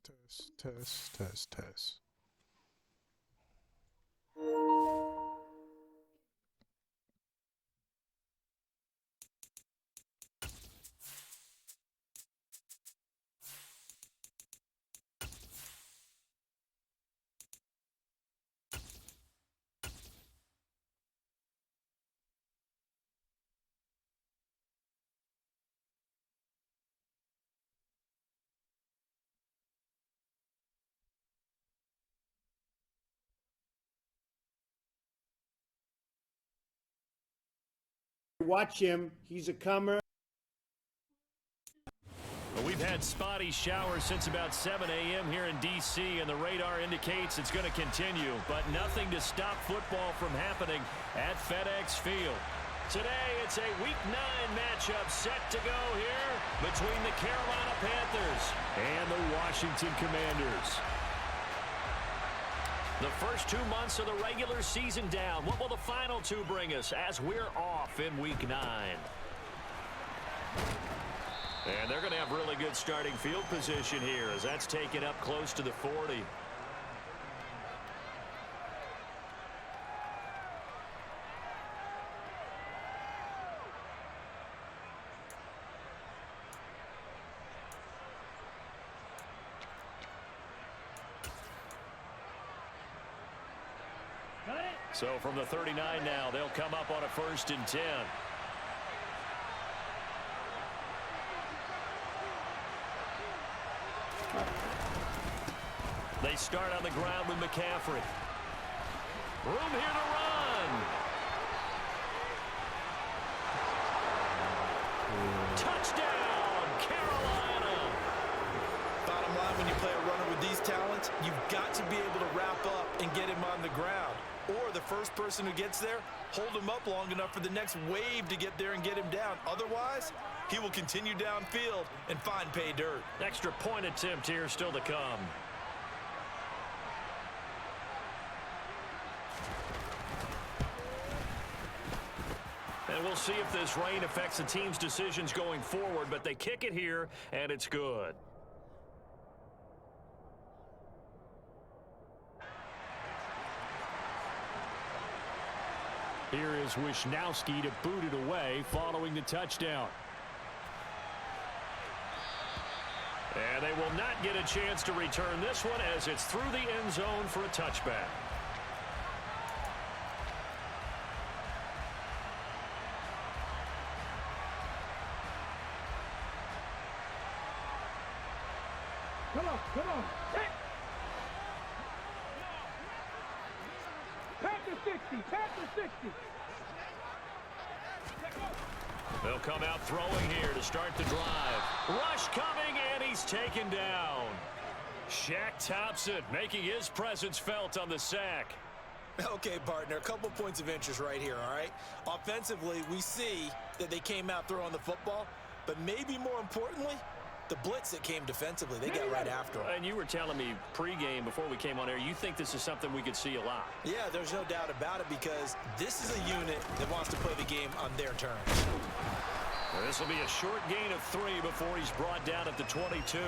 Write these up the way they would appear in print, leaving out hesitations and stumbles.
Test. Watch him. He's a comer. We've had spotty showers since about 7 a.m. here in D.C., and the radar indicates it's going to continue, but nothing to stop football from happening at FedEx Field. Today, it's a Week 9 matchup set to go here between the Carolina Panthers and the Washington Commanders. The first 2 months of the regular season down. What will the final 2 bring us as we're off in Week 9? And they're going to have really good starting field position here as that's taken up close to the 40. So from the 39 now, they'll come up on a 1st and 10. They start on the ground with McCaffrey. Room here to run. Touchdown, Carolina. Bottom line, when you play a runner with these talents, you've got to be able to wrap up and get him on the ground. Or the first person who gets there, hold him up long enough for the next wave to get there and get him down. Otherwise, he will continue downfield and find pay dirt. Extra point attempt here still to come. And we'll see if this rain affects the team's decisions going forward, but they kick it here, and it's good. Here is Wisnowski to boot it away following the touchdown. And they will not get a chance to return this one as it's through the end zone for a touchback. Come on. Hey. Panther 60. They'll come out throwing here to start the drive. Rush coming, and he's taken down. Shaq Thompson making his presence felt on the sack. Okay, partner, a couple points of interest right here, all right? Offensively, we see that they came out throwing the football, but maybe more importantly, the blitz that came defensively, they got right after him. And you were telling me pregame before we came on air, you think this is something we could see a lot. Yeah, there's no doubt about it because this is a unit that wants to play the game on their terms. Well, this will be a short gain of 3 before he's brought down at the 22.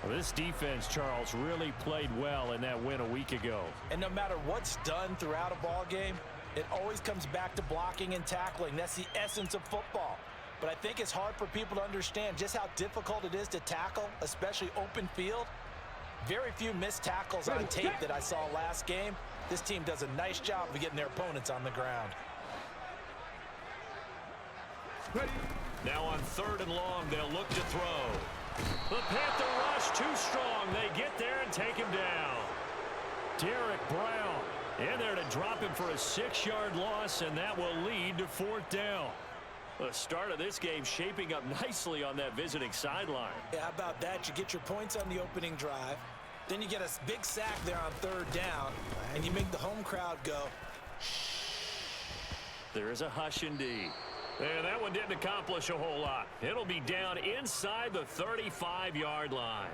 Well, this defense, Charles, really played well in that win a week ago. And no matter what's done throughout a ball game, it always comes back to blocking and tackling. That's the essence of football. But I think it's hard for people to understand just how difficult it is to tackle, especially open field. Very few missed tackles on tape that I saw last game. This team does a nice job of getting their opponents on the ground. Now on 3rd and long, they'll look to throw. The Panther rush too strong. They get there and take him down. Derek Brown in there to drop him for a 6-yard loss, and that will lead to 4th down. The start of this game shaping up nicely on that visiting sideline. Yeah, how about that? You get your points on the opening drive. Then you get a big sack there on 3rd down, and you make the home crowd go, There is a hush indeed. And that one didn't accomplish a whole lot. It'll be down inside the 35-yard line.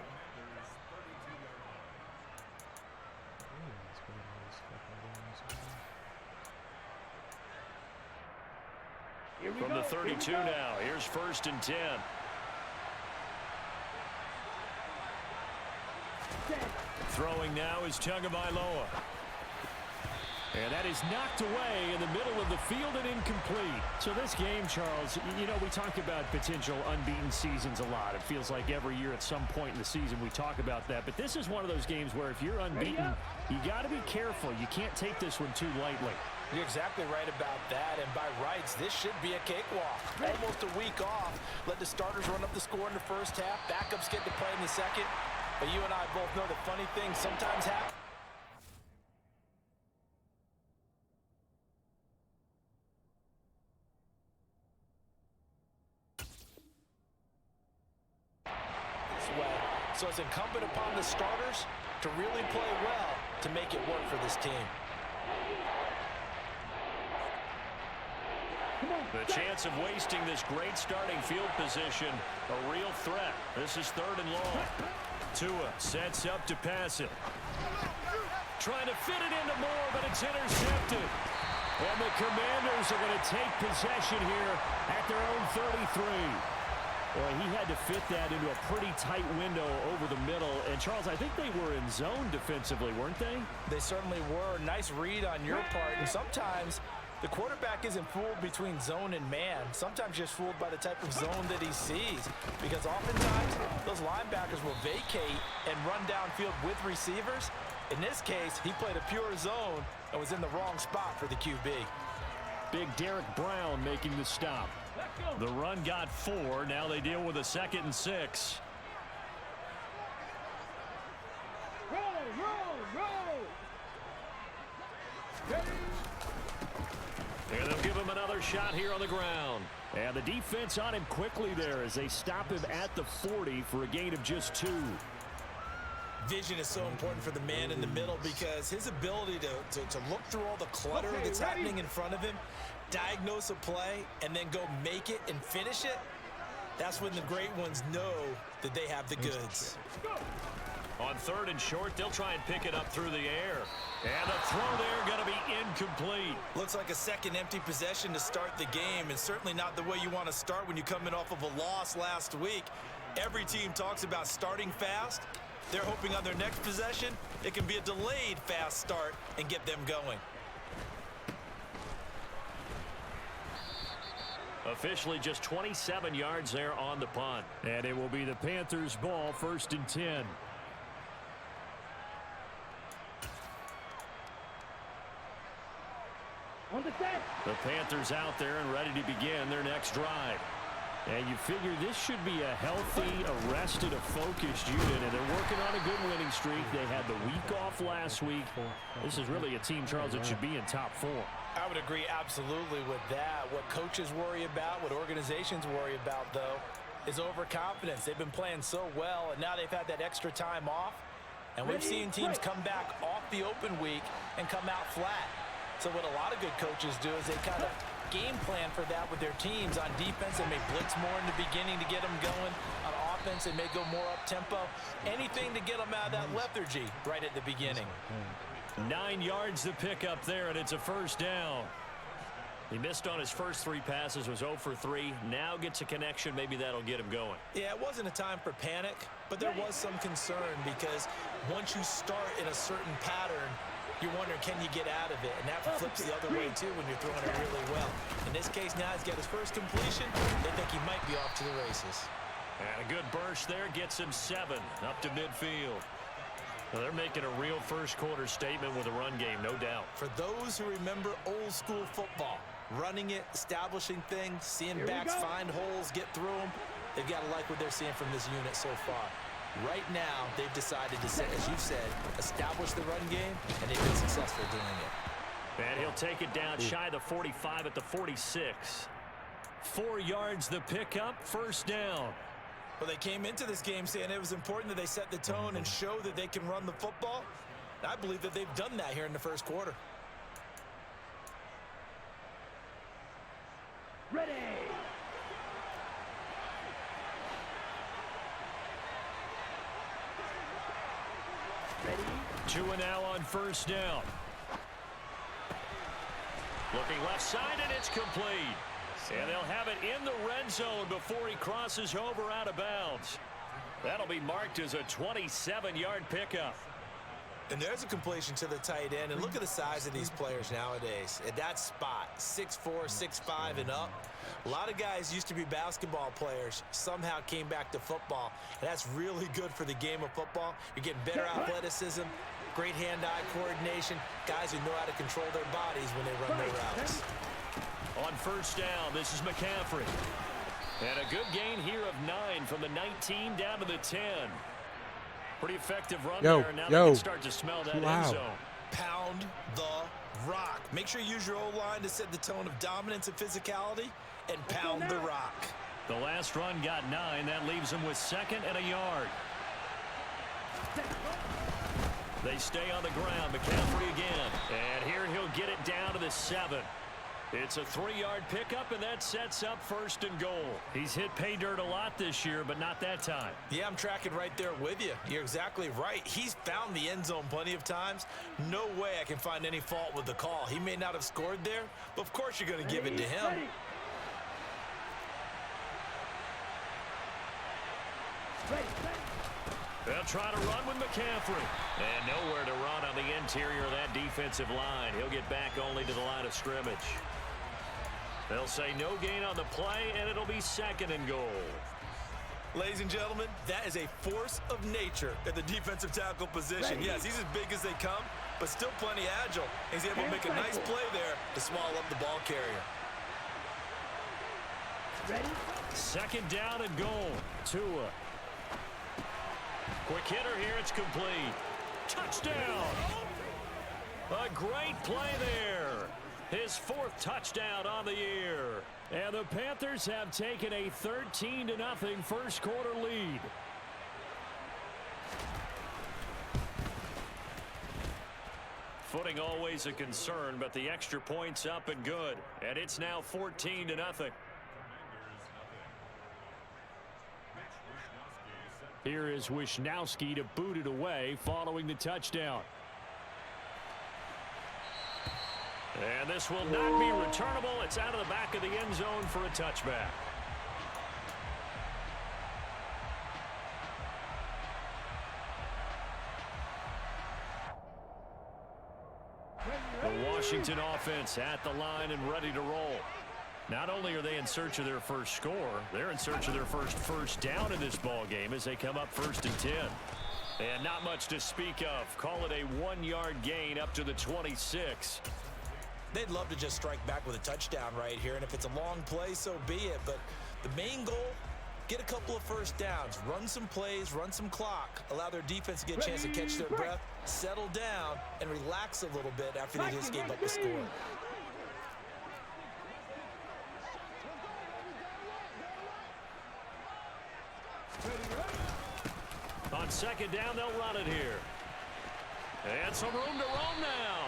From the 32 now, here's 1st and 10. Throwing now is Tagovailoa. And that is knocked away in the middle of the field and incomplete. So this game, Charles, you know, we talk about potential unbeaten seasons a lot. It feels like every year at some point in the season we talk about that. But this is one of those games where if you're unbeaten, you got to be careful. You can't take this one too lightly. You're exactly right about that, and by rights, this should be a cakewalk. Almost a week off. Let the starters run up the score in the first half. Backups get to play in the second. But you and I both know the funny things sometimes happen. So it's incumbent upon the starters to really play well to make it work for this team. The chance of wasting this great starting field position, a real threat. This is 3rd and long. Tua sets up to pass it. Trying to fit it into Moore, but it's intercepted. And the Commanders are going to take possession here at their own 33. Boy, he had to fit that into a pretty tight window over the middle. And, Charles, I think they were in zone defensively, weren't they? They certainly were. Nice read on your part. And sometimes the quarterback isn't fooled between zone and man. Sometimes just fooled by the type of zone that he sees. Because oftentimes those linebackers will vacate and run downfield with receivers. In this case, he played a pure zone and was in the wrong spot for the QB. Big Derek Brown making the stop. The run got 4. Now they deal with a 2nd and 6. Roll. And they'll give him another shot here on the ground. And the defense on him quickly there as they stop him at the 40 for a gain of just 2. Vision is so important for the man in the middle because his ability to look through all the clutter that's happening in front of him, diagnose a play, and then go make it and finish it, that's when the great ones know that they have the goods. On 3rd and short, they'll try and pick it up through the air. And the throw there going to be incomplete. Looks like a second empty possession to start the game, and certainly not the way you want to start when you're coming off of a loss last week. Every team talks about starting fast. They're hoping on their next possession, it can be a delayed fast start and get them going. Officially just 27 yards there on the punt. And it will be the Panthers' ball, 1st and 10. On the set. The Panthers out there and ready to begin their next drive. And you figure this should be a healthy, arrested, a focused unit, and they're working on a good winning streak. They had the week off last week. This is really a team, Charles, that should be in top 4. I would agree absolutely with that. What coaches worry about, what organizations worry about, though, is overconfidence. They've been playing so well, and now they've had that extra time off. And we've seen teams come back off the open week and come out flat. So what a lot of good coaches do is they kind of game plan for that with their teams. On defense, they may blitz more in the beginning to get them going. On offense, they may go more up-tempo. Anything to get them out of that lethargy right at the beginning. 9 yards to pick up there, and it's a 1st down. He missed on his first 3 passes, was 0 for 3. Now gets a connection. Maybe that'll get him going. Yeah, it wasn't a time for panic, but there was some concern because once you start in a certain pattern, you're wondering, can you get out of it? And that flips the other way, too, when you're throwing it really well. In this case, now he's got his first completion. They think he might be off to the races. And a good burst there gets him 7 up to midfield. Well, they're making a real first-quarter statement with a run game, no doubt. For those who remember old-school football, running it, establishing things, seeing backs find holes, get through them, they've got to like what they're seeing from this unit so far. Right now, they've decided to, as you've said, establish the run game, and they've been successful doing it. And he'll take it down shy of the 45 at the 46. 4 yards the pickup, 1st down. Well, they came into this game saying it was important that they set the tone and show that they can run the football. And I believe that they've done that here in the first quarter. Ready. Tua now on 1st down. Looking left side, and it's complete. And they'll have it in the red zone before he crosses over out of bounds. That'll be marked as a 27-yard pickup. And there's a completion to the tight end. And look at the size of these players nowadays. At that spot, 6'4", 6'5", and up. A lot of guys used to be basketball players, somehow came back to football. And that's really good for the game of football. You're getting better athleticism, great hand-eye coordination, guys who know how to control their bodies when they run their routes. On first down, this is McCaffrey. And a good gain here of 9 from the 19 down to the 10. Pretty effective run there, and now they can start to smell that end zone. Pound the rock. Make sure you use your O-line to set the tone of dominance and physicality, and pound the rock. The last run got 9. That leaves them with 2nd and a yard. They stay on the ground. McCaffrey again. And here he'll get it down to the 7. It's a 3-yard pickup, and that sets up 1st and goal. He's hit pay dirt a lot this year, but not that time. Yeah, I'm tracking right there with you. You're exactly right. He's found the end zone plenty of times. No way I can find any fault with the call. He may not have scored there, but of course you're going to give it to him. They'll try to run with McCaffrey. And nowhere to run on the interior of that defensive line. He'll get back only to the line of scrimmage. They'll say no gain on the play, and it'll be 2nd and goal. Ladies and gentlemen, that is a force of nature at the defensive tackle position. Yes, he's as big as they come, but still plenty agile. He's able to make a nice play there to swallow up the ball carrier. 2nd down and goal. Tua. Quick hitter here. It's complete. Touchdown. A great play there. His 4th touchdown on the year. And the Panthers have taken a 13-0 first quarter lead. Footing always a concern, but the extra point's up and good. And it's now 14-0. Here is Wisnowski to boot it away following the touchdown. And this will not be returnable. It's out of the back of the end zone for a touchback. The Washington offense at the line and ready to roll. Not only are they in search of their first score, they're in search of their first down in this ball game as they come up 1st and 10. And not much to speak of. Call it a 1-yard gain up to the 26. They'd love to just strike back with a touchdown right here, and if it's a long play, so be it. But the main goal, get a couple of first downs, run some plays, run some clock, allow their defense to get a chance to catch their breath, settle down, and relax a little bit after they just gave up a score. On 2nd down, they'll run it here. And some room to roam now.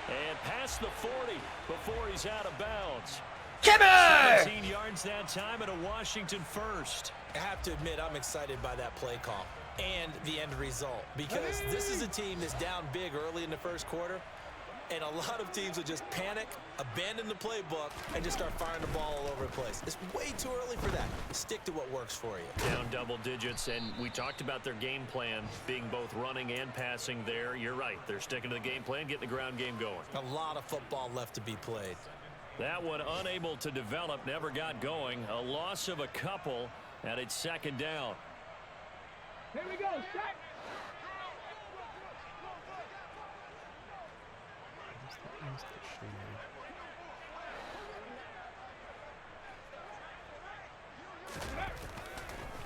And past the 40 before he's out of bounds. 17 yards that time and a Washington first. I have to admit, I'm excited by that play call and the end result, because this is a team that's down big early in the first quarter, and a lot of teams will just panic, abandon the playbook, and just start firing the ball all over the place. It's way too early for that. Stick to what works for you. Down double digits, and we talked about their game plan being both running and passing there. You're right. They're sticking to the game plan, getting the ground game going. A lot of football left to be played. That one unable to develop, never got going. A loss of a couple, and it's 2nd down. Here we go, Shaq.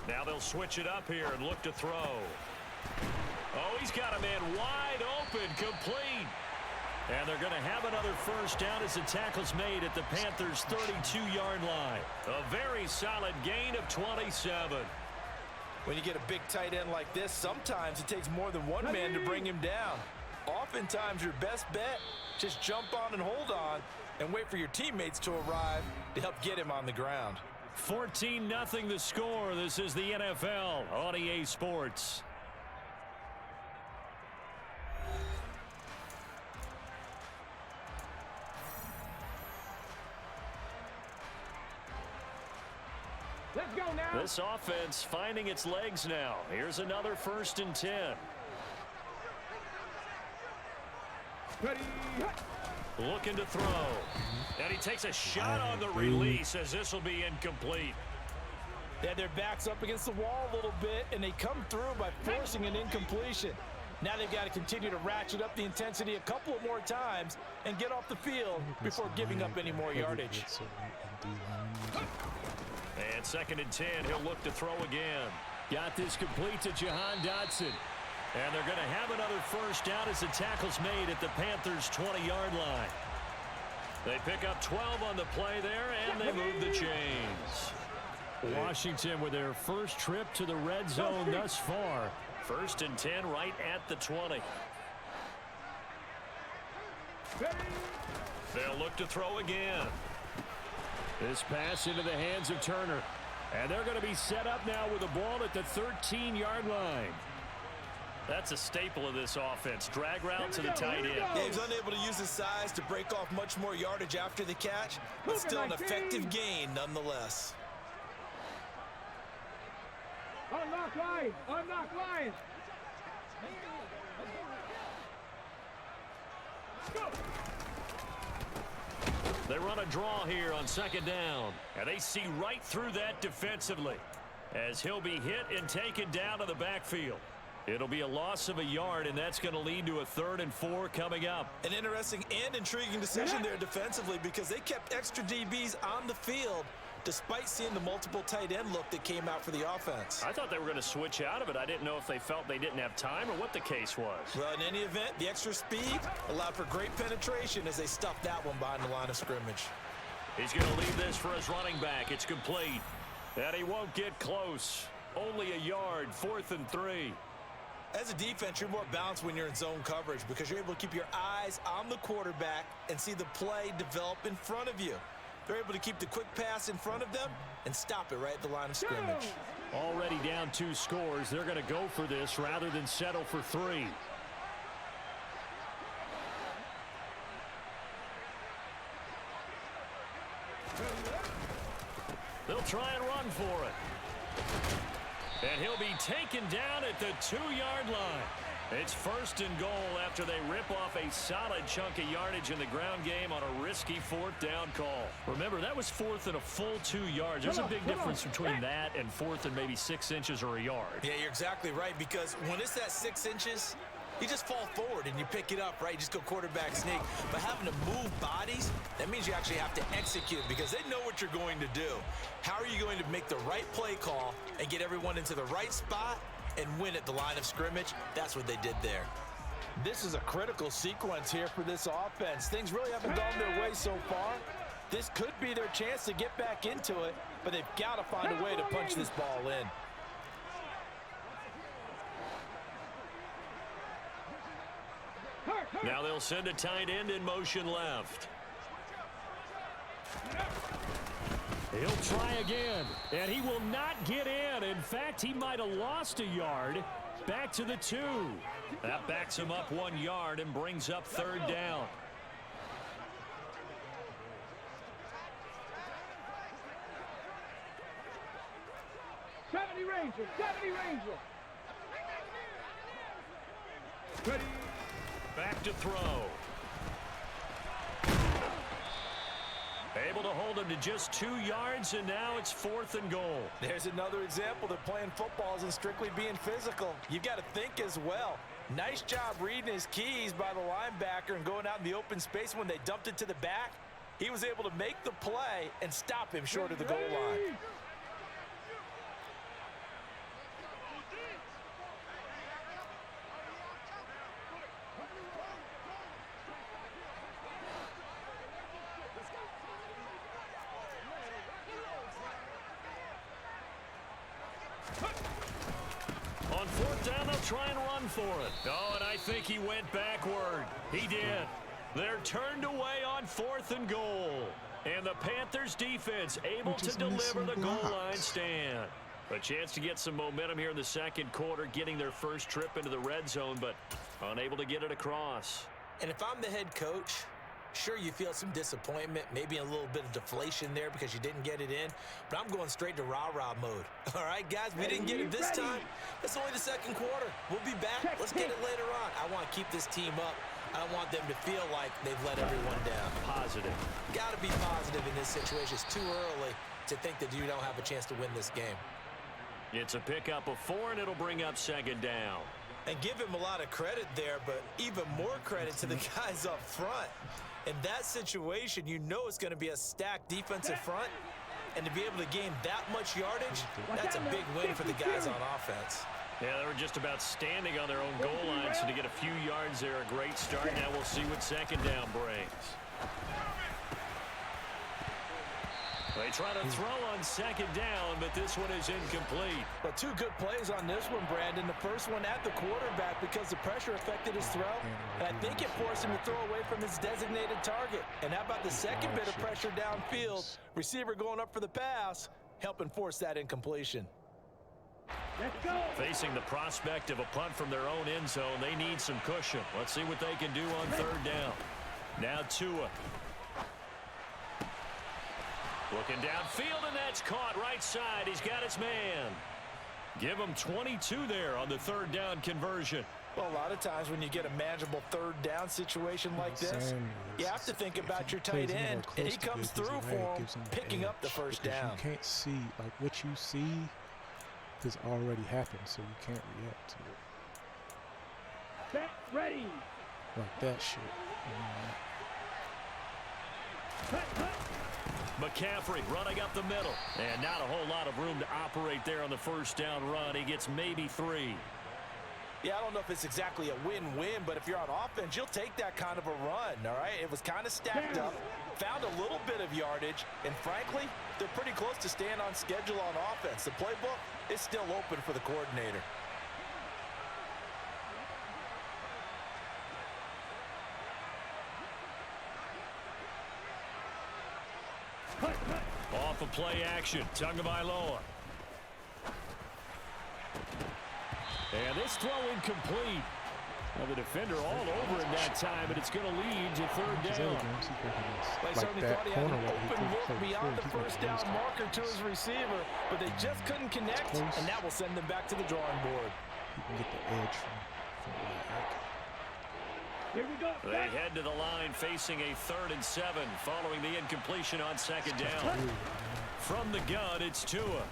Now they'll switch it up here and look to throw. Oh, he's got a man wide open, complete. And they're going to have another first down as the tackle's made at the Panthers' 32-yard line. A very solid gain of 27. When you get a big tight end like this, sometimes it takes more than one man to bring him down. Oftentimes, your best bet, just jump on and hold on and wait for your teammates to arrive to help get him on the ground. 14-0 the score. This is the NFL on EA Sports. Let's go now. This offense finding its legs now. Here's another 1st and 10. Ready. Looking to throw. And he takes a shot on the release as this will be incomplete. They had their backs up against the wall a little bit, and they come through by forcing an incompletion. Now they've got to continue to ratchet up the intensity a couple of more times and get off the field before giving up any more yardage. And 2nd and 10, he'll look to throw again. Got this complete to Jahan Dotson. And they're going to have another first down as the tackle's made at the Panthers' 20-yard line. They pick up 12 on the play there, and they move the chains. Washington with their first trip to the red zone thus far. 1st and 10 right at the 20. They'll look to throw again. This pass into the hands of Turner. And they're going to be set up now with the ball at the 13-yard line. That's a staple of this offense. Drag route to the tight end. Yeah, he was unable to use his size to break off much more yardage after the catch, but still an effective gain nonetheless. Unlock line. Unlock line. Go. They run a draw here on 2nd down. And they see right through that defensively as he'll be hit and taken down to the backfield. It'll be a loss of a yard, and that's going to lead to a 3rd and 4 coming up. An interesting and intriguing decision there defensively because they kept extra DBs on the field despite seeing the multiple tight end look that came out for the offense. I thought they were going to switch out of it. I didn't know if they felt they didn't have time or what the case was. Well, in any event, the extra speed allowed for great penetration as they stuffed that one behind the line of scrimmage. He's going to leave this for his running back. It's complete. And he won't get close. Only a yard, 4th and 3. As a defense, you're more balanced when you're in zone coverage because you're able to keep your eyes on the quarterback and see the play develop in front of you. They're able to keep the quick pass in front of them and stop it right at the line of scrimmage. Already down 2 scores. They're going to go for this rather than settle for 3. They'll try and run for it. And he'll be taken down at the 2-yard line. It's 1st and goal after they rip off a solid chunk of yardage in the ground game on a risky 4th down call. Remember, that was 4th and a full 2 yards. There's a big difference between that and 4th and maybe 6 inches or a yard. Yeah, you're exactly right because when it's that 6 inches, you just fall forward and you pick it up, right? You just go quarterback sneak. But having to move bodies, that means you actually have to execute because they know what you're going to do. How are you going to make the right play call and get everyone into the right spot and win at the line of scrimmage? That's what they did there. This is a critical sequence here for this offense. Things really haven't gone their way so far. This could be their chance to get back into it, but they've got to find a way to punch this ball in. Now they'll send a tight end in motion left. He'll try again, and he will not get in. In fact, he might have lost a yard. Back to the 2. That backs him up 1 yard and brings up 3rd down. Ranger. 70 Ranger. Ready. Back to throw. Able to hold him to just 2 yards, and now it's 4th and goal. There's another example that playing football isn't strictly being physical. You've got to think as well. Nice job reading his keys by the linebacker and going out in the open space. When they dumped it to the back, he was able to make the play and stop him short of the goal line. On 4th down, they'll try and run for it. Oh, and I think he went backward. He did. They're turned away on 4th and goal. And the Panthers defense able to deliver the goal line stand. A chance to get some momentum here in the 2nd quarter, getting their first trip into the red zone, but unable to get it across. And if I'm the head coach, sure, you feel some disappointment, maybe a little bit of deflation there because you didn't get it in, but I'm going straight to rah-rah mode. All right, guys, we didn't get it this time. It's only the 2nd quarter. We'll be back. Let's get it later on. I want to keep this team up. I don't want them to feel like they've let everyone down. Positive. Got to be positive in this situation. It's too early to think that you don't have a chance to win this game. It's a pickup of 4, and it'll bring up second down. And give him a lot of credit there, but even more credit to the guys up front. In that situation, you know it's going to be a stacked defensive front. And to be able to gain that much yardage, that's a big win for the guys on offense. Yeah, they were just about standing on their own goal line, so to get a few yards there, a great start. Now we'll see what second down brings. They try to throw on second down, but this one is incomplete. But 2 good plays on this one, Brandon. The first one at the quarterback because the pressure affected his throw. And I think it forced him to throw away from his designated target. And how about the second bit of pressure downfield? Receiver going up for the pass, helping force that incompletion. Let's go. Facing the prospect of a punt from their own end zone, they need some cushion. Let's see what they can do on third down. Now Tua. Looking downfield, and that's caught right side. He's got his man. Give him 22 there on the third down conversion. Well, a lot of times when you get a manageable third down situation like this, you have to think about your tight end, and he comes through for him, picking up the first down. You can't see, like, what you see has already happened, so you can't react to it. Set, ready. Like that shit. McCaffrey running up the middle. And not a whole lot of room to operate there on the first down run. He gets maybe 3. Yeah, I don't know if it's exactly a win-win, but if you're on offense, you'll take that kind of a run, all right? It was kind of stacked up, found a little bit of yardage, and frankly, they're pretty close to staying on schedule on offense. The playbook is still open for the coordinator. Off of play action, Tagovailoa. And this throw incomplete. Well, the defender all over him that time, but it's going to lead to third down. They certainly thought he had an open look beyond the first down marker to his receiver, but they just couldn't connect, and that will send them back to the drawing board. You can get the edge from Here we go. They head to the line facing a 3rd and 7 following the incompletion on second down. From the gun, it's Tua.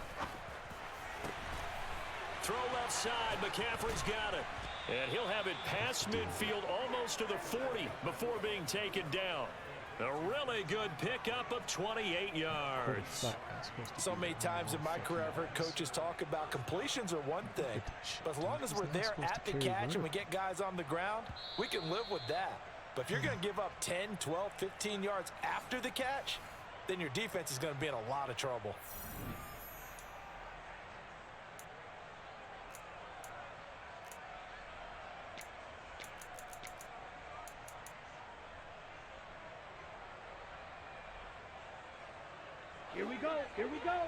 Throw left side, McCaffrey's got it. And he'll have it past midfield almost to the 40 before being taken down. A really good pickup of 28 yards. So many times in my career I've heard coaches talk about completions are one thing, but as long as we're there at the catch and we get guys on the ground, we can live with that. But if you're going to give up 10, 12, 15 yards after the catch, then your defense is going to be in a lot of trouble. Here we go. Here we go.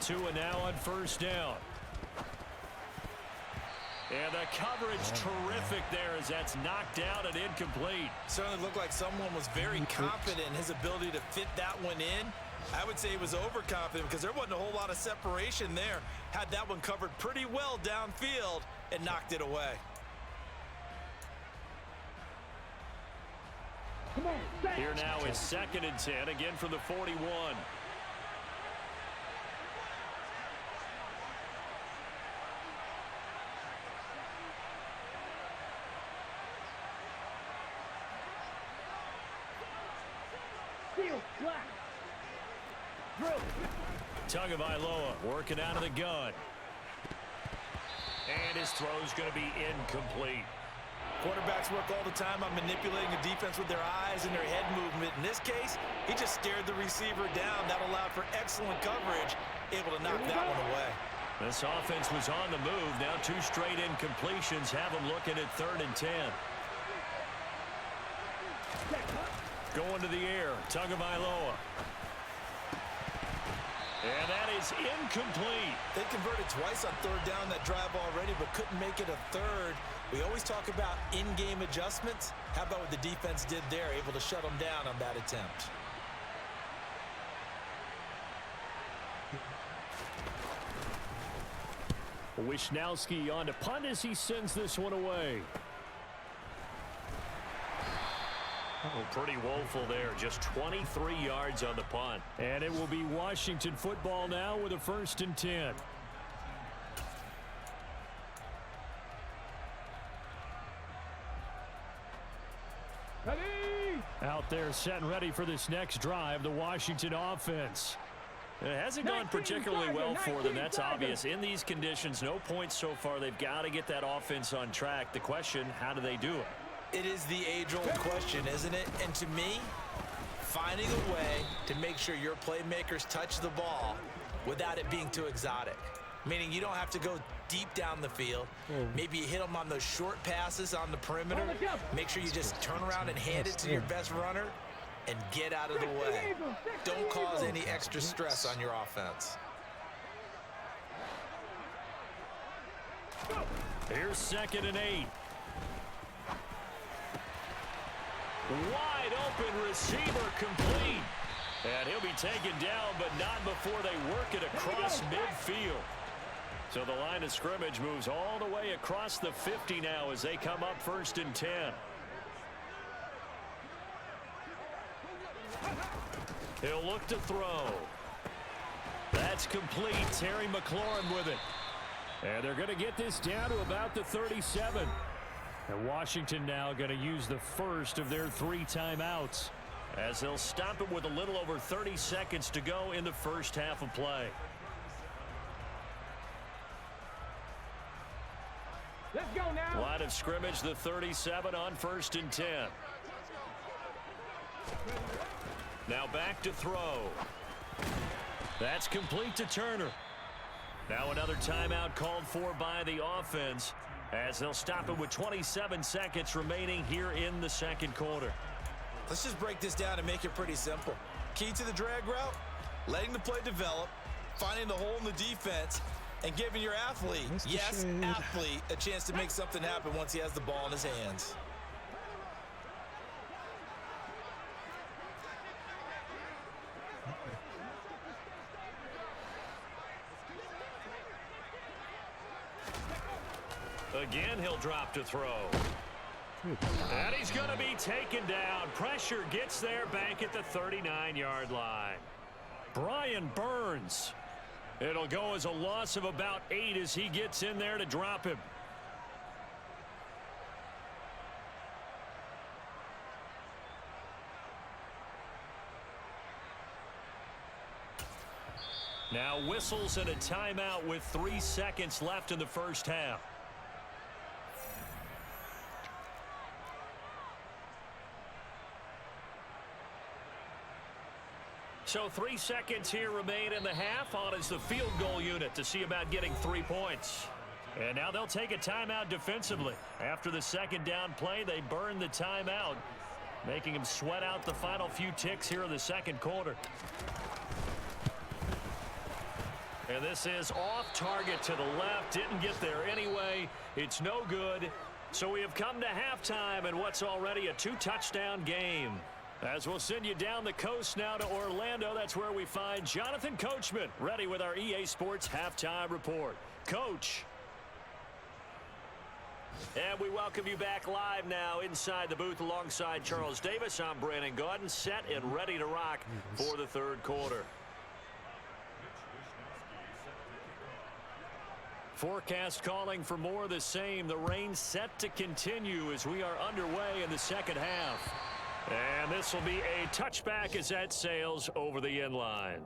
Tua now on first down. And the coverage terrific there as that's knocked down and incomplete. Certainly looked like someone was very confident in his ability to fit that one in. I would say he was overconfident because there wasn't a whole lot of separation there. Had that one covered pretty well downfield and knocked it away. Come on, Here now is 2nd and 10, again from the 41. Steal, flat. Drill. Tagovailoa working out of the gun. And his throw's going to be incomplete. Quarterbacks work all the time on manipulating the defense with their eyes and their head movement. In this case, he just stared the receiver down. That allowed for excellent coverage, able to knock that one away. This offense was on the move. Now 2 straight incompletions have them looking at 3rd and 10. Going to the air, Tagovailoa. And that is incomplete. They converted twice on 3rd down that drive already, but couldn't make it a 3rd. We always talk about in-game adjustments. How about what the defense did there, able to shut them down on that attempt? Wisnowski on to punt as he sends this one away. Oh, pretty woeful there. Just 23 yards on the punt. And it will be Washington football now with a 1st and 10. Ready? Out there set and ready for this next drive, the Washington offense. It hasn't gone particularly well for them. That's obvious. In these conditions, no points so far. They've got to get that offense on track. The question, how do they do it? It is the age-old question, isn't it? And to me, finding a way to make sure your playmakers touch the ball without it being too exotic. Meaning you don't have to go deep down the field. Maybe you hit them on those short passes on the perimeter. Make sure you just turn around and hand it to your best runner and get out of the way. Don't cause any extra stress on your offense. Here's 2nd and 8. Wide open receiver complete. And he'll be taken down, but not before they work it across midfield. So the line of scrimmage moves all the way across the 50 now as they come up 1st and 10. He'll look to throw. That's complete. Terry McLaurin with it. And they're going to get this down to about the 37. And Washington now going to use the first of their 3 timeouts as they'll stop it with a little over 30 seconds to go in the first half of play. Let's go now. Line of scrimmage, the 37 on 1st and 10. Now back to throw. That's complete to Turner. Now another timeout called for by the offense as they'll stop it with 27 seconds remaining here in the 2nd quarter. Let's just break this down and make it pretty simple. Key to the drag route, letting the play develop, finding the hole in the defense, and giving your athlete, yes, athlete, a chance to make something happen once he has the ball in his hands. Again, he'll drop to throw. And he's going to be taken down. Pressure gets there back at the 39-yard line. Brian Burns. It'll go as a loss of about 8 as he gets in there to drop him. Now whistles and a timeout with 3 seconds left in the first half. So 3 seconds here remain in the half. On is the field goal unit to see about getting 3 points. And now they'll take a timeout defensively. After the 2nd down play, they burn the timeout, making them sweat out the final few ticks here in the 2nd quarter. And this is off target to the left. Didn't get there anyway. It's no good. So we have come to halftime in what's already a 2-touchdown game. As we'll send you down the coast now to Orlando, that's where we find Jonathan Coachman ready with our EA Sports Halftime Report. Coach. And we welcome you back live now inside the booth alongside Charles Davis. I'm Brandon Gaudin, set and ready to rock for the 3rd quarter. Forecast calling for more of the same. The rain set to continue as we are underway in the 2nd half. And this will be a touchback as that sails over the end line.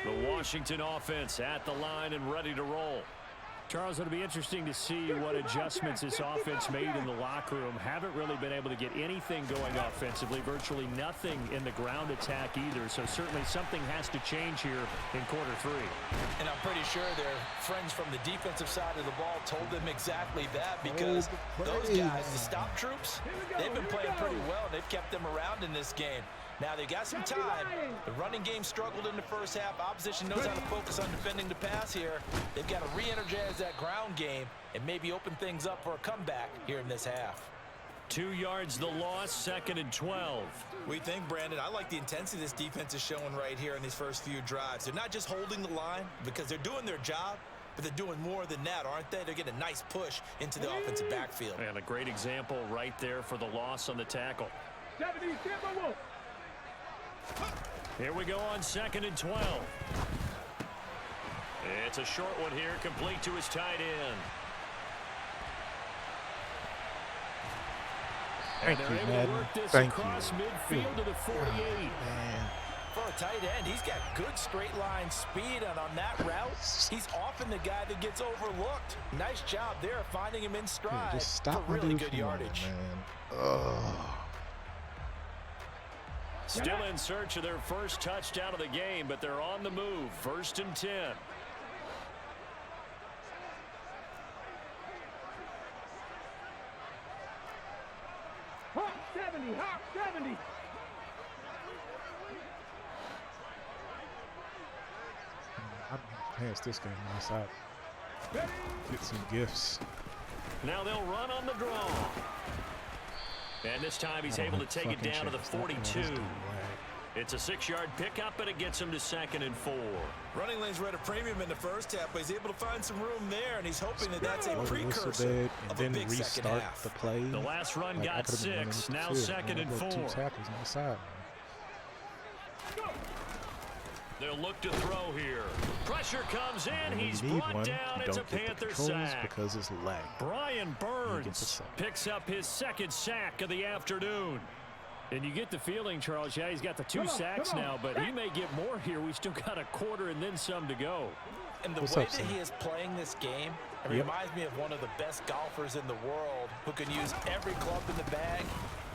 The Washington offense at the line and ready to roll. Charles, it'll be interesting to see what adjustments this offense made in the locker room. Haven't really been able to get anything going offensively, virtually nothing in the ground attack either. So certainly something has to change here in quarter 3. And I'm pretty sure their friends from the defensive side of the ball told them exactly that, because those guys, the stop troops, they've been playing pretty well. They've kept them around in this game. Now they've got some time. The running game struggled in the first half. Opposition knows how to focus on defending the pass here. They've got to re-energize that ground game and maybe open things up for a comeback here in this half. 2 yards the loss, 2nd and 12. We think, Brandon, I like the intensity this defense is showing right here in these first few drives. They're not just holding the line because they're doing their job, but they're doing more than that, aren't they? They're getting a nice push into the offensive backfield. And a great example right there for the loss on the tackle. 70, Timberwolves. Here we go on 2nd and 12. It's a short one here, complete to his tight end. And Thank they're you, able Madden. to work this Thank across you. midfield to the 48. Man. For a tight end, he's got good straight line speed, and on that route, he's often the guy that gets overlooked. Nice job there finding him in stride Yeah, just stop for my really dude good from running, yardage. man. Ugh. Still in search of their first touchdown of the game, but they're on the move. 1st and 10. Hawk 70, Hawk 70. I'm past this game unless I Ready? get some gifts. Now they'll run on the draw. And this time he's I don't able to have take it fucking down to the chance. That 42. was doing right. It's a 6-yard pickup, and it gets him to 2nd and 4. Running lanes were at a premium in the first half, but he's able to find some room there, and he's hoping that that's a Blow the whistle precursor bed of and a then big second restart half. the play. The last run Like, I got could've been running 6. with the Now field, 2nd man. and I broke 4. 2 tackles on the side. They'll look to throw here. Pressure comes in. And when He's you need brought one, down. you It's a don't get the Panther controls sack. because it's lag. Brian the Burns sack. picks up his 2nd sack of the afternoon. And you get the feeling, Charles, yeah, he's got the 2 sacks come on. now, but he may get more here. We still got a quarter and then some to go. And the What's way up, that Sam? he is playing this game, it Yep. reminds me of one of the best golfers in the world who can use every club in the bag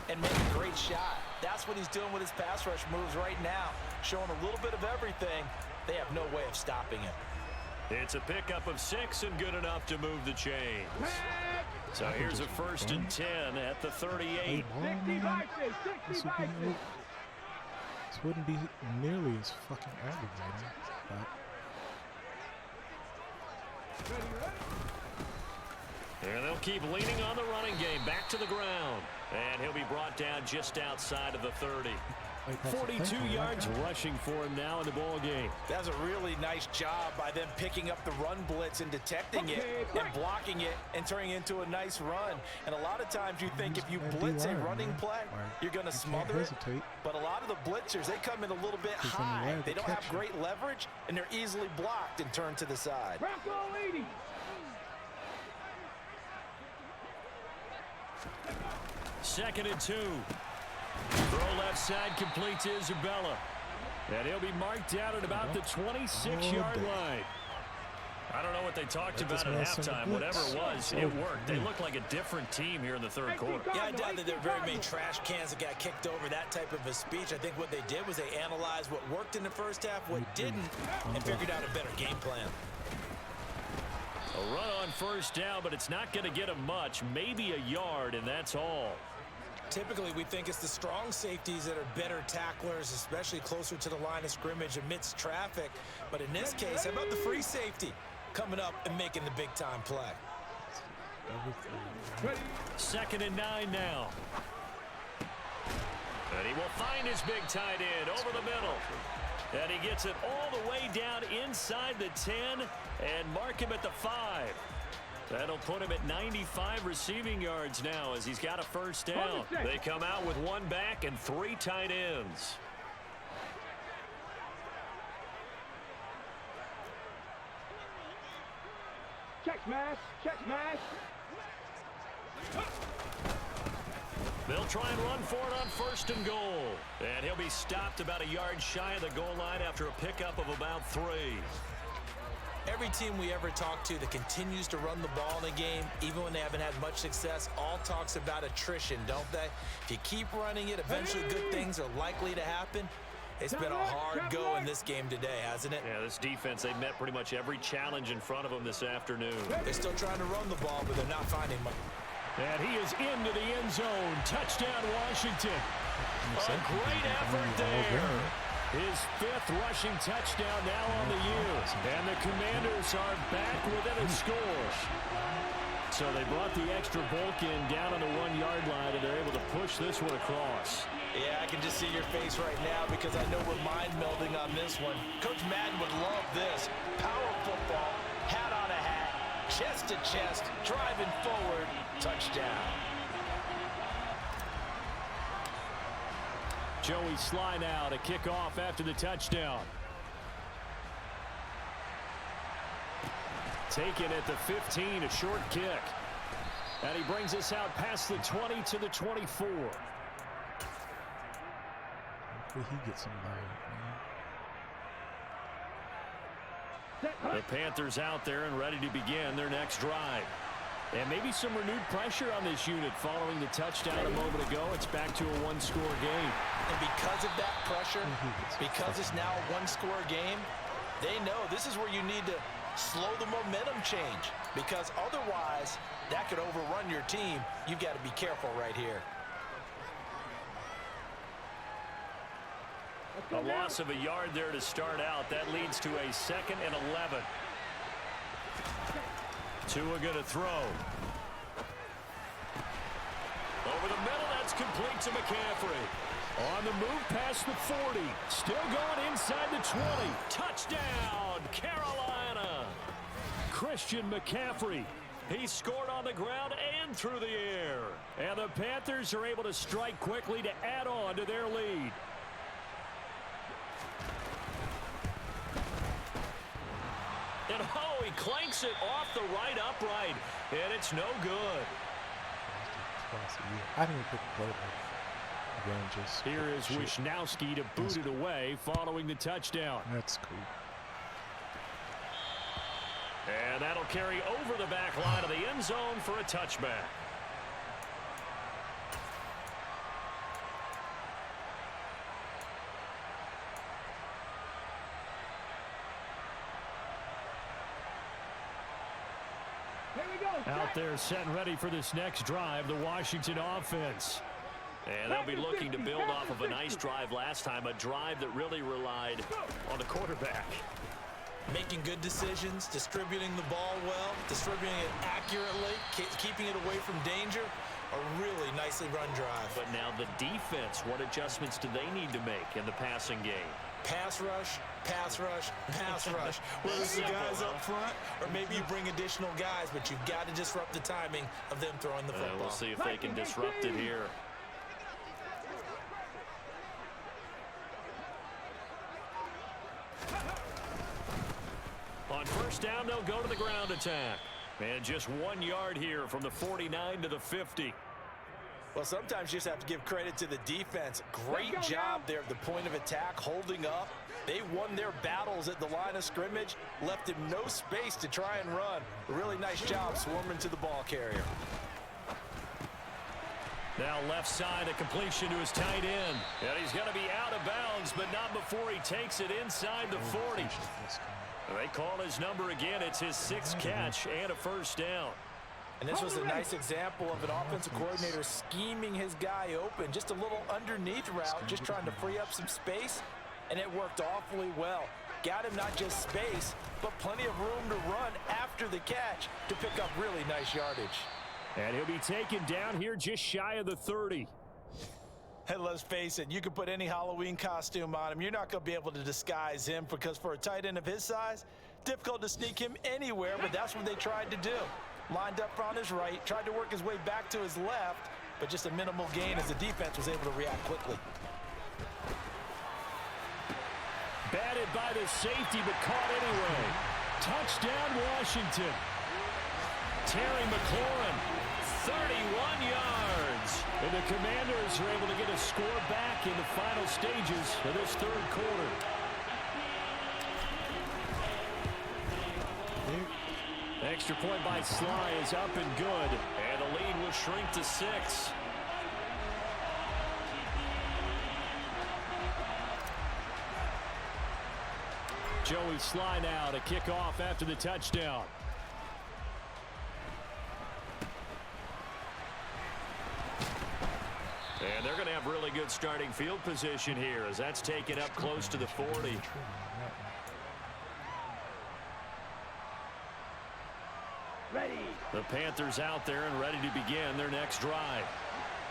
and make a great shot. That's what he's doing with his pass rush moves right now, showing a little bit of everything. They have no way of stopping him. It's a pickup of 6 and good enough to move the chains. So here's a 1st and 10 at the 38. Hey, ball, 60 man. vices, 60 This would be vices. no- this wouldn't be nearly as fucking aggravating. But And they'll keep leaning on the running game. Back to the ground. And he'll be brought down just outside of the 30. like, that's the 42 thing, man. yards rushing for him now in the ball game. That's a really nice job by them picking up the run blitz and detecting it and blocking it and turning it into a nice run. And a lot of times you think if you Man, blitz a D-line, running man. play, Like, you're going to you can't smother it. hesitate. But a lot of the blitzers, they come in a little bit Because then the high. lag They will don't have catch you. great leverage, and they're easily blocked and turned to the side. Bronco 80. Second and 2. Throw left side complete to Isabella. And he'll be marked out at about the 26-yard line. I don't know what they talked Let this about at man send the halftime. Whatever blitz. it was, Oh, it worked. They man. look like a different team here in the third quarter. Yeah, I doubt that there are very many trash cans that got kicked over that type of a speech. I think what they did was they analyzed what worked in the first half, what didn't, and figured out a better game plan. A run on first down, but it's not going to get them much. Maybe a yard, and that's all. Typically, we think it's the strong safeties that are better tacklers, especially closer to the line of scrimmage amidst traffic. But in this case, how about the free safety coming up and making the big-time play? Second and 9 now. And he will find his big tight end over the middle. And he gets it all the way down inside the 10 and mark him at the 5. That'll put him at 95 receiving yards now as he's got a first down. They come out with 1 back and 3 tight ends. Check smash, check smash. They'll try and run for it on first and goal. And he'll be stopped about a yard shy of the goal line after a pickup of about 3. Every team we ever talk to that continues to run the ball in a game, even when they haven't had much success, all talks about attrition, don't they? If you keep running it, eventually good things are likely to happen. It's been a hard go in this game today, hasn't it? Yeah, this defense, they met pretty much every challenge in front of them this afternoon. They're still trying to run the ball, but they're not finding much. And he is into the end zone. Touchdown, Washington. A great effort there. His 5th rushing touchdown now on the year. And the Commanders are back within a score. So they brought the extra bulk in down on the 1-yard line, and they're able to push this one across. Yeah, I can just see your face right now because I know we're mind melding on this one. Coach Madden would love this. Power football, hat on a hat, chest to chest, driving forward, touchdown. Joey Sly now to kick off after the touchdown. Taken at the 15, a short kick. And he brings us out past the 20 to the 24. Hopefully he gets some The Panthers out there and ready to begin their next drive. And maybe some renewed pressure on this unit following the touchdown a moment ago. It's back to a 1-score game. And because of that pressure, because it's now a 1-score game, they know this is where you need to slow the momentum change, because otherwise that could overrun your team. You've got to be careful right here. A loss of a yard there to start out. That leads to a 2nd and 11. Tua going to throw. Over the middle, that's complete to McCaffrey. On the move past the 40. Still going inside the 20. Touchdown, Carolina. Christian McCaffrey. He scored on the ground and through the air. And the Panthers are able to strike quickly to add on to their lead. And oh, he clanks it off the right upright. And it's no good. I didn't pick the play. Again, just here is Wisnowski to boot it away following the touchdown. That's cool. And that'll carry over the back line of the end zone for a touchback. Out there set and ready for this next drive, the Washington offense. And they'll be looking to build off of a nice drive last time, a drive that really relied on the quarterback. Making good decisions, distributing the ball well, distributing it accurately, keeping it away from danger. A really nicely run drive. But now the defense, what adjustments do they need to make in the passing game? Pass rush, pass rush, pass rush. Whether it's the guys up front or maybe you bring additional guys, but you've got to disrupt the timing of them throwing the football. We'll see if they can disrupt it here. On first down, they'll go to the ground attack. And just 1 yard here from the 49 to the 50. Well, sometimes you just have to give credit to the defense. Great job there at the point of attack, holding up. They won their battles at the line of scrimmage, left him no space to try and run. A really nice job swarming to the ball carrier. Now left side, a completion to his tight end. And he's going to be out of bounds, but not before he takes it inside the 40. They call his number again. It's his 6th catch and a first down. And this was a nice example of an offensive coordinator scheming his guy open. Just a little underneath route, just trying to free up some space, and it worked awfully well. Got him not just space, but plenty of room to run after the catch to pick up really nice yardage. And he'll be taken down here just shy of the 30. And let's face it, you can put any Halloween costume on him. You're not going to be able to disguise him, because for a tight end of his size, difficult to sneak him anywhere, but that's what they tried to do. Lined up on his right, tried to work his way back to his left, but just a minimal gain as the defense was able to react quickly. Batted by the safety, but caught anyway. Touchdown, Washington. Terry McLaurin, 31 yards. And the Commanders are able to get a score back in the final stages of this third quarter. Extra point by Sly is up and good. And the lead will shrink to 6. Joey Sly now to kick off after the touchdown. And they're going to have really good starting field position here, as that's taken up close to the 40. The Panthers out there and ready to begin their next drive.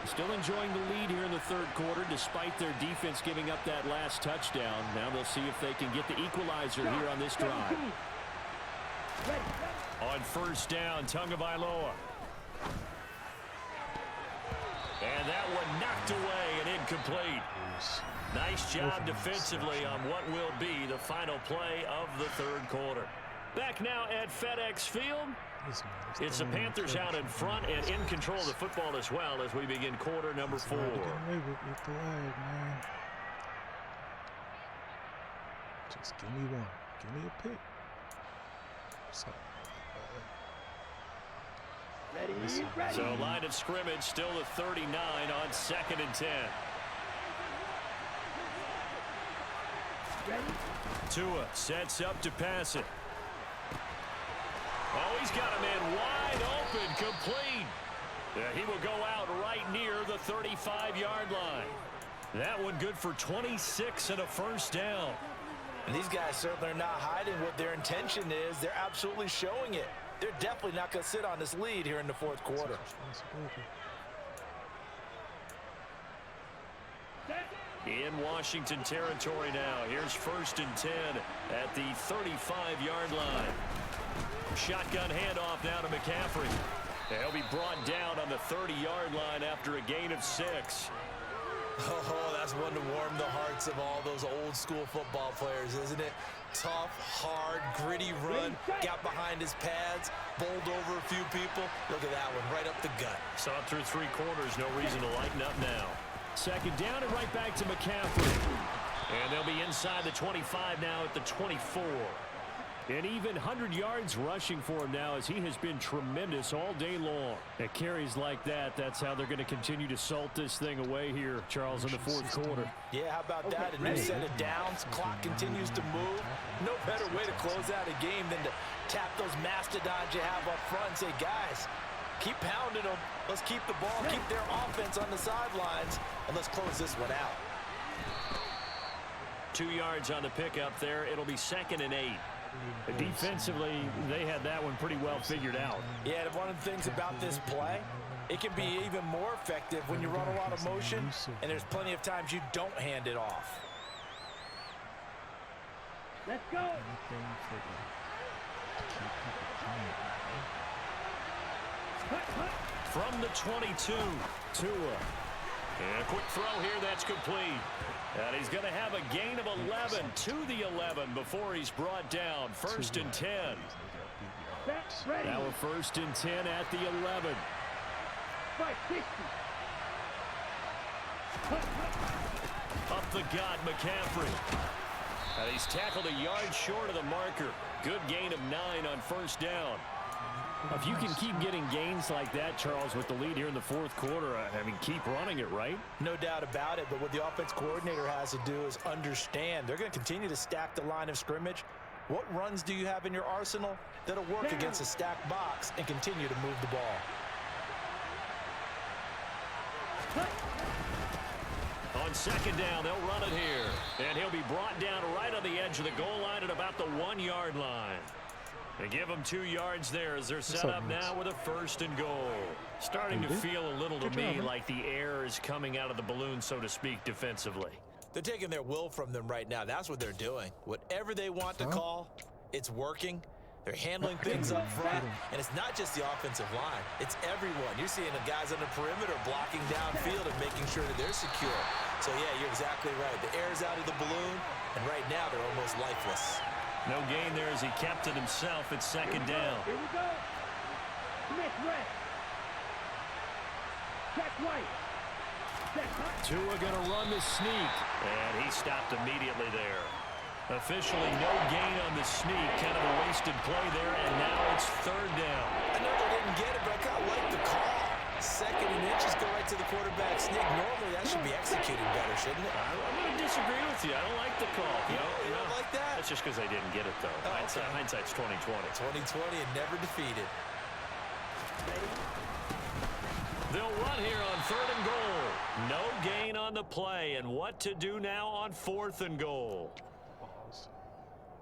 Still enjoying the lead here in the third quarter despite their defense giving up that last touchdown. Now they'll see if they can get the equalizer here on this drive. On first down, Tagovailoa. And that one knocked away and incomplete. Nice job defensively on what will be the final play of the third quarter. Back now at FedEx Field. It's the Panthers out in front and in control of the football as well as we begin quarter number 4. Just give me one. Give me a pick. So line of scrimmage still the 39 on 2nd and 10. Tua sets up to pass it. Oh, he's got a man wide open, complete. He will go out right near the 35-yard line. That one good for 26 and a first down. And these guys certainly are not hiding what their intention is. They're absolutely showing it. They're definitely not going to sit on this lead here in the fourth quarter. In Washington territory now. Here's 1st and 10 at the 35-yard line. Shotgun handoff now to McCaffrey. He'll be brought down on the 30-yard line after a gain of 6. Oh, that's one to warm the hearts of all those old school football players, isn't it? Tough, hard, gritty run, got behind his pads, bowled over a few people. Look at that one, right up the gut. Saw it through 3 quarters, no reason to lighten up now. 2nd down and right back to McCaffrey. And they'll be inside the 25 now at the 24. And even 100 yards rushing for him now as he has been tremendous all day long. At carries like that, that's how they're going to continue to salt this thing away here, Charles, in the fourth quarter. Yeah, how about that? A new set of downs. Clock continues to move. No better way to close out a game than to tap those mastodons you have up front and say, guys, keep pounding them. Let's keep the ball, keep their offense on the sidelines, and let's close this one out. 2 yards on the pickup there. It'll be 2nd and 8. Defensively, they had that one pretty well figured out. Yeah, one of the things about this play, it can be even more effective when you run a lot of motion, and there's plenty of times you don't hand it off. Let's go. From the 22, Tua. And a quick throw here, that's complete. And he's going to have a gain of 11 to the 11 before he's brought down. 1st and 10. Now a 1st and 10 at the 11. Up the gut, McCaffrey. And he's tackled a yard short of the marker. Good gain of 9 on 1st down. If you can keep getting gains like that, Charles, with the lead here in the fourth quarter, I mean, keep running it, right? No doubt about it, but what the offense coordinator has to do is understand they're going to continue to stack the line of scrimmage. What runs do you have in your arsenal that'll work against a stacked box and continue to move the ball? On 2nd down, they'll run it here. And he'll be brought down right on the edge of the goal line at about the 1-yard line. They give them 2 yards there as they're set up now with a 1st and goal. Starting to feel a little to me like the air is coming out of the balloon, so to speak, defensively. They're taking their will from them right now. That's what they're doing. Whatever they want to call, it's working. They're handling things up front, and it's not just the offensive line. It's everyone. You're seeing the guys on the perimeter blocking downfield and making sure that they're secure. So, yeah, you're exactly right. The air's out of the balloon, and right now they're almost lifeless. No gain there as he kept it himself at 2nd down. Here we go. Smith rest. Check right. Check hot. Tua going to run the sneak, and he stopped immediately there. Officially no gain on the sneak, kind of a wasted play there, and now it's 3rd down. I know they didn't get it, but I kind of like the call. 2nd and inches go right to the quarterback sneak. Normally that should be executed better, shouldn't it? I'm going to disagree with you. I don't like the call. You don't like that? That's just because they didn't get it, though. Oh, okay. Hindsight's 20/20. 20/20 and never defeated. They'll run here on 3rd and goal. No gain on the play, and what to do now on 4th and goal.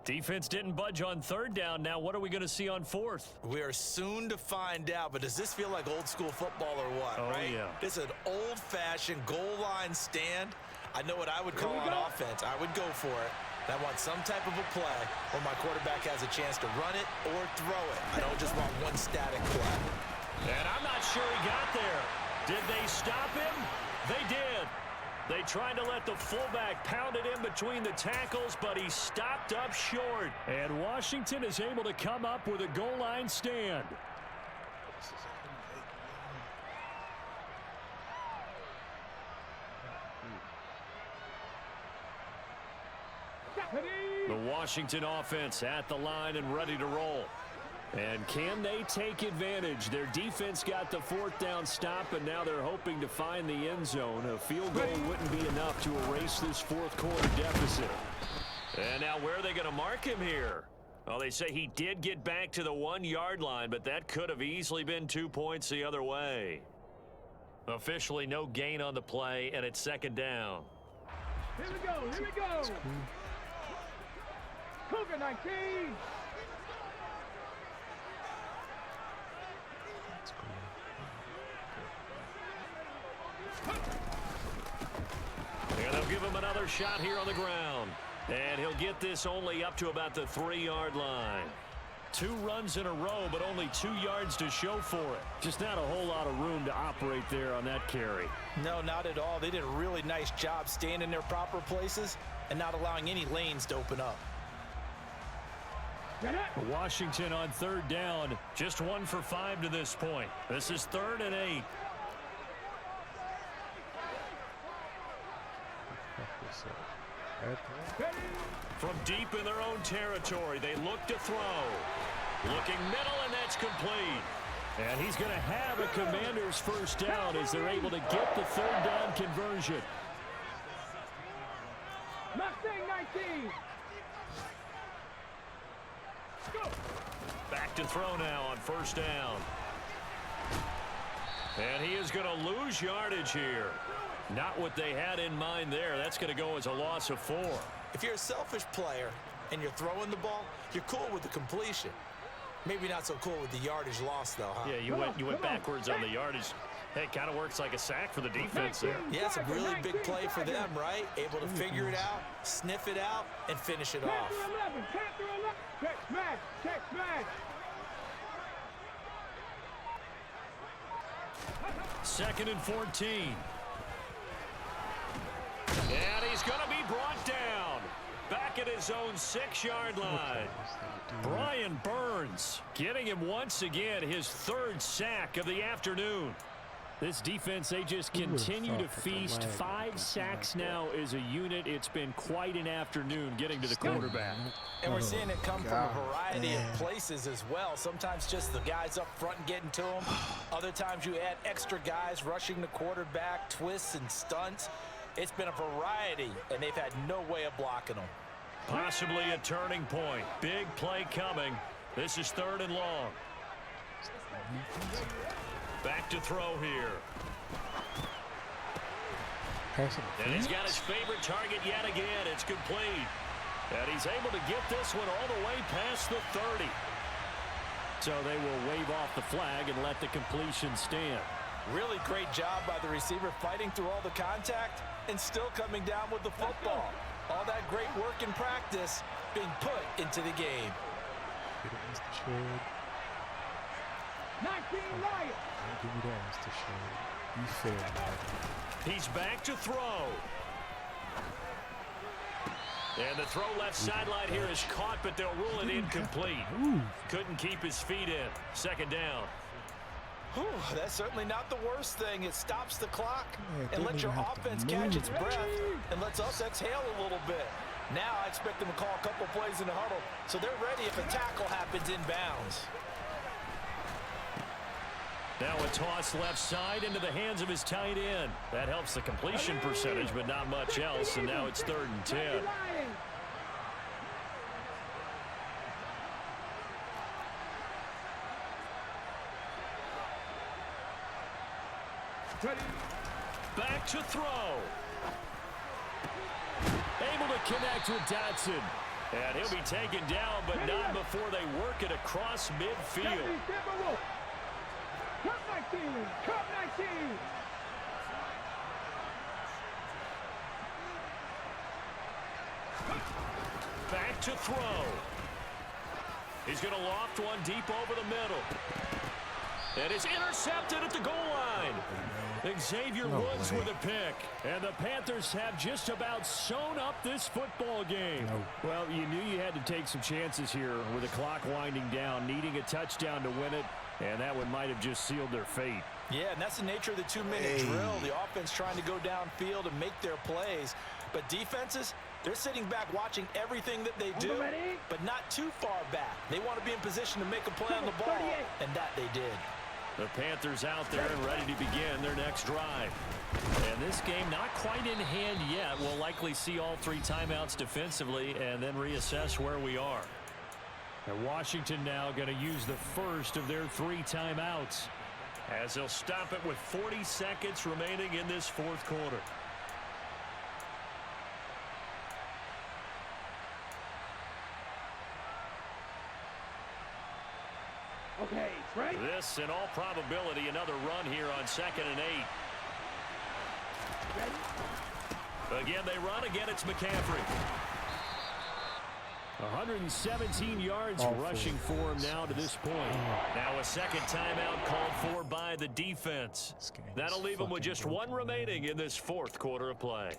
Defense didn't budge on third down. Now what are we going to see on fourth? We are soon to find out, but does this feel like old school football or what, Oh, right? yeah. It's an old-fashioned goal line stand. I know what I would call on offense. I would go for it. And I want some type of a play where my quarterback has a chance to run it or throw it. I don't just want one static play. And I'm not sure he got there. Did they stop him? They did. They tried to let the fullback pound it in between the tackles, but he stopped up short. And Washington is able to come up with a goal line stand. The Washington offense at the line and ready to roll. And can they take advantage? Their defense got the fourth down stop, and now they're hoping to find the end zone. A field goal wouldn't be enough to erase this fourth quarter deficit. And now where are they going to mark him here? Well, they say he did get back to the 1-yard line, but that could have easily been 2 points the other way. Officially no gain on the play, and it's second down. Here we go, here we go. Cougar 19. And they'll give him another shot here on the ground. And he'll get this only up to about the 3-yard line. 2 runs in a row, but only 2 yards to show for it. Just not a whole lot of room to operate there on that carry. No, not at all. They did a really nice job staying in their proper places and not allowing any lanes to open up. Washington on third down, just 1 for 5 to this point. This is 3rd and 8. From deep in their own territory, they look to throw. Looking middle, and that's complete. And he's going to have a Commander's first down as they're able to get the third down conversion. Mustang 19. Go. Back to throw now on first down. And he is going to lose yardage here. Not what they had in mind there. That's going to go as a loss of 4. If you're a selfish player and you're throwing the ball, you're cool with the completion. Maybe not so cool with the yardage loss, though, huh? Yeah, you went backwards on the yardage. Hey, it kind of works like a sack for the defense there. Yeah, it's a really big play for them, right? Able to figure it out, sniff it out, and finish it off. 11, Panther 11. Check smash, check smash. 2nd and 14. And he's going to be brought down. Back at his own 6-yard line. Brian Burns getting him once again his 3rd sack of the afternoon. This defense, they just continue to feast. 5 sacks now as a unit. It's been quite an afternoon getting to the quarterback. And we're seeing it come from a variety of places as well. Sometimes just the guys up front and getting to him. Other times you add extra guys rushing the quarterback, twists and stunts. It's been a variety, and they've had no way of blocking them. Possibly a turning point. Big play coming. This is 3rd and long. Back to throw here. And he's got his favorite target yet again. It's complete. And he's able to get this one all the way past the 30. So they will wave off the flag and let the completion stand. Really great job by the receiver fighting through all the contact and still coming down with the football. All that great work in practice being put into the game. 19 Lions. Don't give me that, Mr. Shea. You fair. He's back to throw. And the throw left sideline here is caught, but they'll rule it incomplete. Couldn't keep his feet in. 2nd down. Whew, that's certainly not the worst thing. It stops the clock and lets your offense catch its breath and lets us exhale a little bit. Now I expect them to call a couple plays in the huddle so they're ready if a tackle happens inbounds. Now a toss left side into the hands of his tight end. That helps the completion percentage, but not much else, and now it's 3rd and 10. Back to throw. Able to connect with Dotson. And he'll be taken down, but not before they work it across midfield. Cup 19! Cup 19! Back to throw. He's going to loft one deep over the middle. And it's intercepted at the goal line. Xavier Woods with a pick. And the Panthers have just about sewn up this football game. Well, you knew you had to take some chances here with the clock winding down, needing a touchdown to win it, and that one might have just sealed their fate. Yeah, and that's the nature of the 2-minute drill. The offense trying to go downfield and make their plays. But defenses, they're sitting back watching everything that they do, but not too far back. They want to be in position to make a play on the ball, and that they did. The Panthers out there and ready to begin their next drive. And this game not quite in hand yet. We'll likely see all 3 timeouts defensively and then reassess where we are. And Washington now going to use the first of their 3 timeouts, as they'll stop it with 40 seconds remaining in this 4th quarter. Okay, Frank. This, in all probability, another run here on 2nd and 8. Again, they run. Again, it's McCaffrey. 117 yards rushing for him now to this point. Now a second timeout called for by the defense. That'll leave them with just 1 remaining in this 4th quarter of play.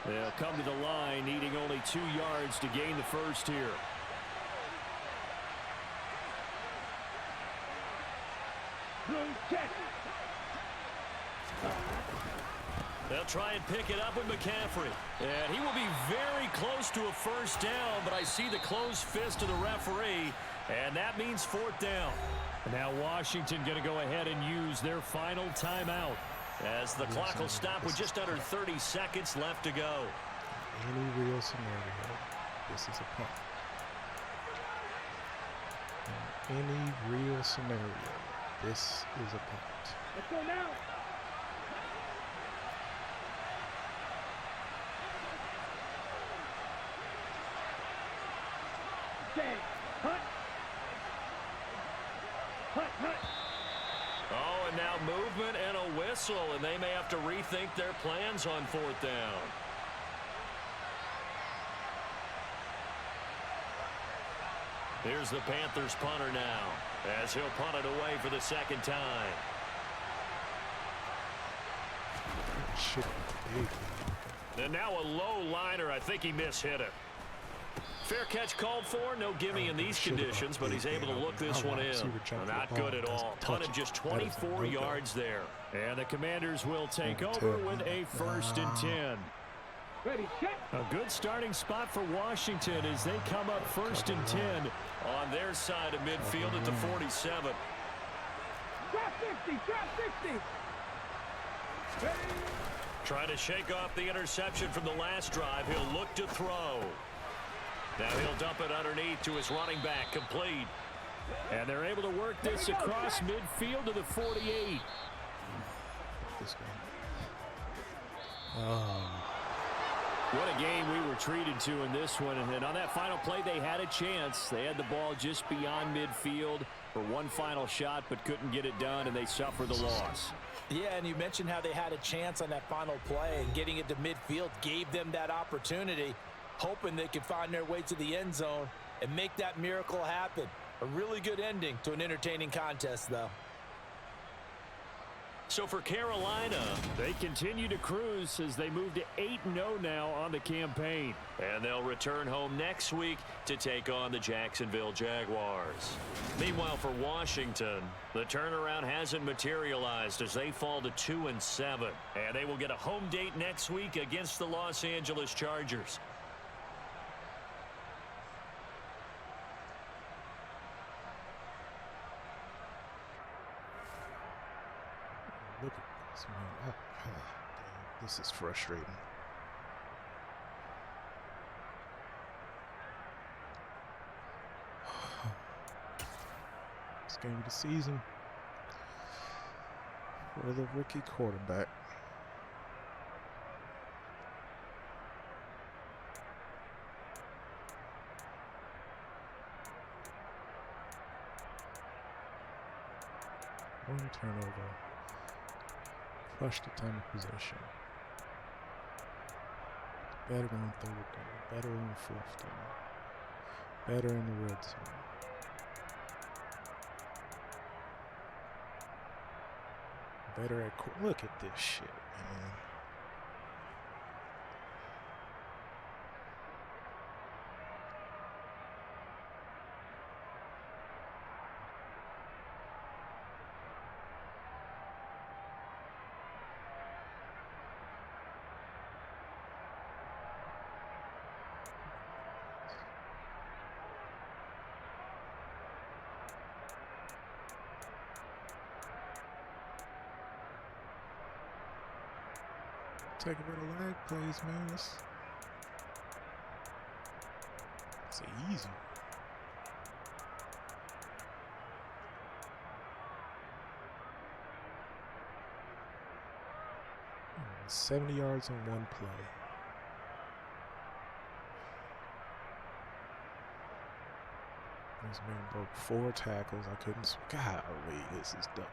They'll come to the line, needing only 2 yards to gain the first here. They'll try and pick it up with McCaffrey. And he will be very close to a first down, but I see the closed fist of the referee, and that means 4th down. Now Washington going to go ahead and use their final timeout, as the clock will stop with just under 30 seconds left to go. Any real scenario, this is a punt. In any real scenario, this is a punt. Let's go now. Okay, hunt. Hunt, hunt. Oh, and now movement and a whistle, and they may have to rethink their plans on 4th down. Here's the Panthers punter now, as he'll punt it away for the 2nd time. Shit, big. And now a low liner. I think he mishit it. Fair catch called for. No gimme in these conditions, but he's able to look this one in. Not good at all. Punted just 24 yards there. And the Commanders will take over with a 1st and 10. Ready, set. A good starting spot for Washington as they come up 1st and 10. On their side of midfield at the 47. Drop 60, drop 60. Ready. Trying to shake off the interception from the last drive. He'll look to throw. Now he'll dump it underneath to his running back, complete. And they're able to work this across midfield to the 48. This game. What a game we were treated to in this one. And on that final play, they had a chance. They had the ball just beyond midfield for one final shot, but couldn't get it done, and they suffered the loss. Yeah, and you mentioned how they had a chance on that final play, and getting it to midfield gave them that opportunity, hoping they could find their way to the end zone and make that miracle happen. A really good ending to an entertaining contest, though. So for Carolina, they continue to cruise as they move to 8-0 now on the campaign. And they'll return home next week to take on the Jacksonville Jaguars. Meanwhile, for Washington, the turnaround hasn't materialized as they fall to 2-7. And they will get a home date next week against the Los Angeles Chargers. Look at this, man. Oh, damn. This is frustrating. This game of the season. for the rookie quarterback. One turnover. Flush the time of possession. Better on third down. Better on fourth down. Better in the red zone. Better at look at this shit, man. Take a bit of lag plays, man. It's easy. 70 yards on one play. This man broke 4 tackles. I couldn't. Golly, this is dumb.